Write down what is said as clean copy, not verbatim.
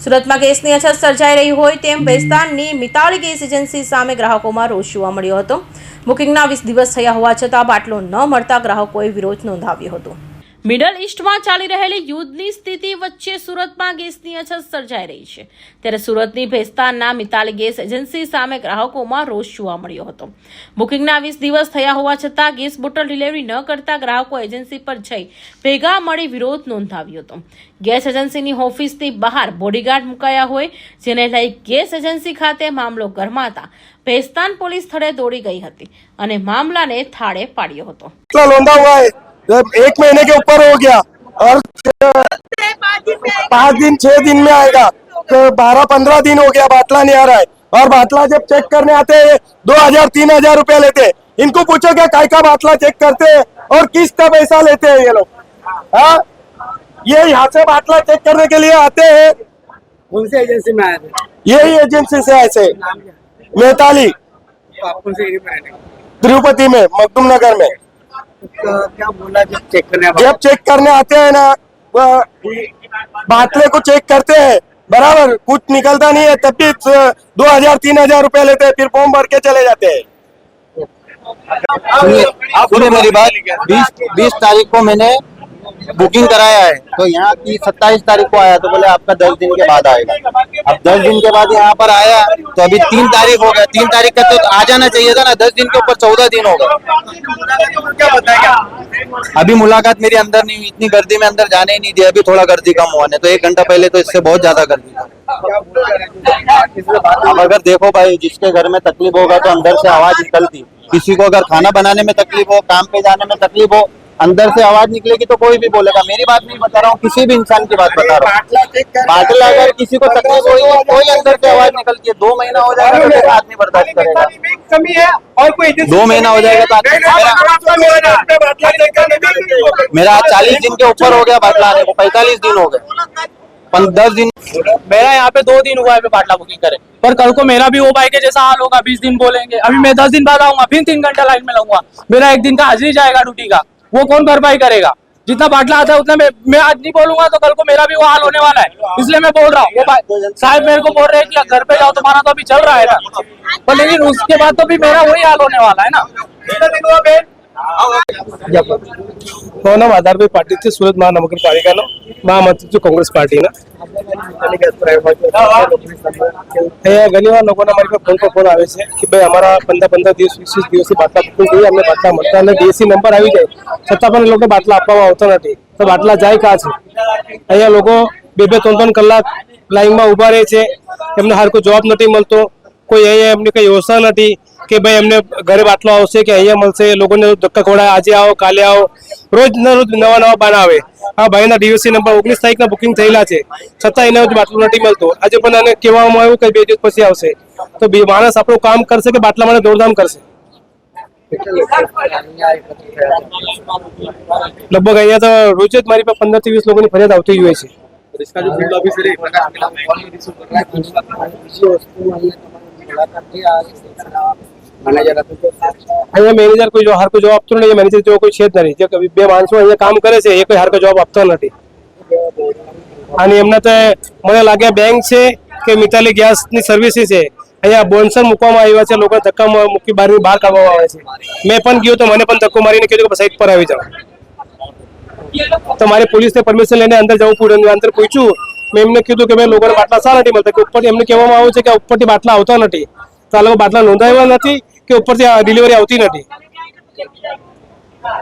સુરતમાં ગેસની અછત સર્જાઈ રહી હોય તેમ ભેસ્તાનની મિતાલી ગેસ એજન્સી સામે ગ્રાહકોમાં રોષ જોવા મળ્યો હતો। બુકિંગના 20 દિવસ થયા હોવા છતાં બાટલો ન મળતા ગ્રાહકોએ વિરોધ નોંધાવ્યો હતો। મિડલ ઈસ્ટમાં ચાલી રહેલી યુદ્ધની સ્થિતિ વચ્ચે સુરતમાં ગેસની અછત સર્જાઈ રહી છે, ત્યારે સુરતની ભેસ્તાનના મિતાલી ગેસ એજન્સી સામે ગ્રાહકોમાં રોષ જોવા મળ્યો હતો। બુકિંગના 20 દિવસ થયા હોવા છતાં ગેસ બોટલ ડિલિવરી ન કરતા ગ્રાહકો એજન્સી પર જઈ ભેગા મળી વિરોધ નોંધાવ્યો હતો। ગેસ એજન્સીની ઓફિસની બહાર બોડીગાર્ડ મુકાયા હોય, જેને લઈ ગેસ એજન્સી ખાતે મામલો ગરમાતા ભેસ્તાન પોલીસ સ્થળે દોડી ગઈ હતી અને મામલાને થાળે પાડ્યો હતો। 1 महीने के ऊपर हो गया और 5 दिन 6 दिन में आएगा, तो 12-15 दिन हो गया बाटला नहीं आ रहा है। और बाटला जब चेक करने आते हैं 2000-3000 रुपया लेते हैं। इनको पूछो क्या काय का बाटला चेक करते हैं और किस का पैसा लेते हैं ये लोग। हाँ, ये यहाँ से बाटला चेक करने के लिए आते हैं। कौन सी एजेंसी में आए थे? यही एजेंसी से ऐसे मिताली तिरुपति में मखदूम नगर में। क्या बोला जब चेक करने आते हैं ना, बाटले को चेक करते हैं, बराबर कुछ निकलता नहीं है, तब भी 2000-3000 रुपया लेते हैं, फिर फॉर्म भर के चले जाते हैं। सुनिए मेरी बात, 20 तारीख को मैंने बुकिंग कराया है, तो यहाँ की 27 तारीख को आया, तो बोले आपका 10 दिन के बाद आएगा। अब 10 दिन के बाद यहाँ पर आया, तो अभी 3 तारीख हो गया। 3 तारीख का तो आ जाना चाहिए था ना, 10 दिन के ऊपर 14 दिन हो गए। क्या बताएगा? अभी मुलाकात मेरी अंदर नहीं हुई, इतनी गर्दी में अंदर जाने ही नहीं दिया। अभी थोड़ा गर्दी कम हुआ है, तो 1 घंटा पहले तो इससे बहुत ज्यादा गर्दी था। अब अगर देखो भाई, जिसके घर में तकलीफ होगा तो अंदर से आवाज निकलती। किसी को अगर खाना बनाने में तकलीफ हो, काम पे जाने में तकलीफ हो, अंदर से आवाज निकलेगी तो कोई भी बोलेगा। मेरी बात नहीं बता रहा हूँ, किसी भी इंसान की बात बता रहा हूँ। बाटला अगर किसी को तकलीफ हुई है, कोई अंदर से आवाज निकलती है, 2 महीना हो जाएगा तो फिर आदमी बर्दाश्त करेगा। कमी है और कोई 2 महीना हो जाएगा तो मेरा आज 40 दिन के ऊपर हो गया बाटला आने को, 45 दिन हो गए, 10 दिन। मेरा यहाँ पे 2 दिन हुआ है बाटला बुकिंग करे, पर कल को मेरा भी वो भाई के जैसा हाल होगा, 20 दिन बोलेंगे। अभी मैं 10 दिन बाद आऊंगा, फिर 3 घंटा लाइन में लगूंगा, मेरा 1 दिन का हाजिरी जाएगा ड्यूटी का, वो कौन भरपाई करेगा? जितना बाटला आता है उतना मैं आज नहीं बोलूंगा तो कल को मेरा भी वो हाल होने वाला है, इसलिए मैं बोल रहा हूँ। वो साहब मेरे को बोल रहे हैं कि घर पे जाओ, तुम्हारा तो अभी चल रहा है ना, पर लेकिन उसके बाद तो भी मेरा वही हाल होने वाला है ना। નામ આધારભાઈ પાટીલ છે, સુરત મહાનગરપાલિકાનો મહામંત્રી છું કોંગ્રેસ પાર્ટીના। અહીંયા ઘણીવાર લોકોના મારી પાસે ફોન આવે છે કે ભાઈ અમારા 15-15 દિવસ 20 દિવસથી બાટલા બુકિંગ કરી, અમને બાટલા મળતા અને દેશી નંબર આવી જાય છતાં પણ એ લોકો બાટલા આપવામાં આવતા નથી, તો બાટલા જાય કાં છે? અહીંયા લોકો 2-3 કલાક લાઈનમાં ઊભા રહે છે, એમને હરકો જવાબ નથી મળતો। કોઈ અહીંયા એમની કઈ વ્યવસ્થા નથી કે ભાઈ એમને ઘરે બાટલો આવશે કે અહીંયા મળશે। લોકોને ધક્કા ખવડાવે, આજે આવો કાલે આવો, રોજ નવા બહાના આવે। આ ભાઈના ડીવીસી નંબર 19 તારીખના બુકિંગ થયેલા છે, છતાં એને બાટલો નથી મળતો। આજે પણ એને કહેવામાં આવ્યું કે 2 દિવસ પછી આવશે, તો માણસ આપણું કામ કરશે કે બાટલા માટે દોડધામ કરશે? લગભગ અહીંયા તો રોજ જ મારી પાસે 15 થી 20 લોકોની ફરિયાદ આવતી હોય છે। અહીંયા મેનેજર કોઈ હરકો જવાબ આપતો નથી, મેનેજર જેવો કોઈ છે જ નથી। જે 2 માણસો અહીંયા કામ કરે છે એ કોઈ હરકો જવાબ આપતા નથી। અને એમને તો મને લાગે બેંક છે કે મિતાલી ગેસની સર્વિસીસ છે, અહીંયા બોન્સર મૂકવામાં આવ્યા છે, લોકો ધક્કા મૂકી બહાર કાઢવામાં આવે છે। મેં પણ ગયો તો મને પણ ધક્કો મારીને કીધું કે સાઈડ પર આવી જાઓ, તો મારે પોલીસને પરમિશન લઈને અંદર જવું પડ્યું। અંદર પૂછ્યું, મેં એમને કીધું કે ભાઈ લોકોને બાટલા શા નથી મળતા, કે ઉપરથી એમને કહેવામાં આવ્યું છે કે ઉપરથી બાટલા આવતા નથી, તો આ લોકો બાટલા નોંધાવ્યા નથી કે ઉપરથી ડિલિવરી આવતી નથી।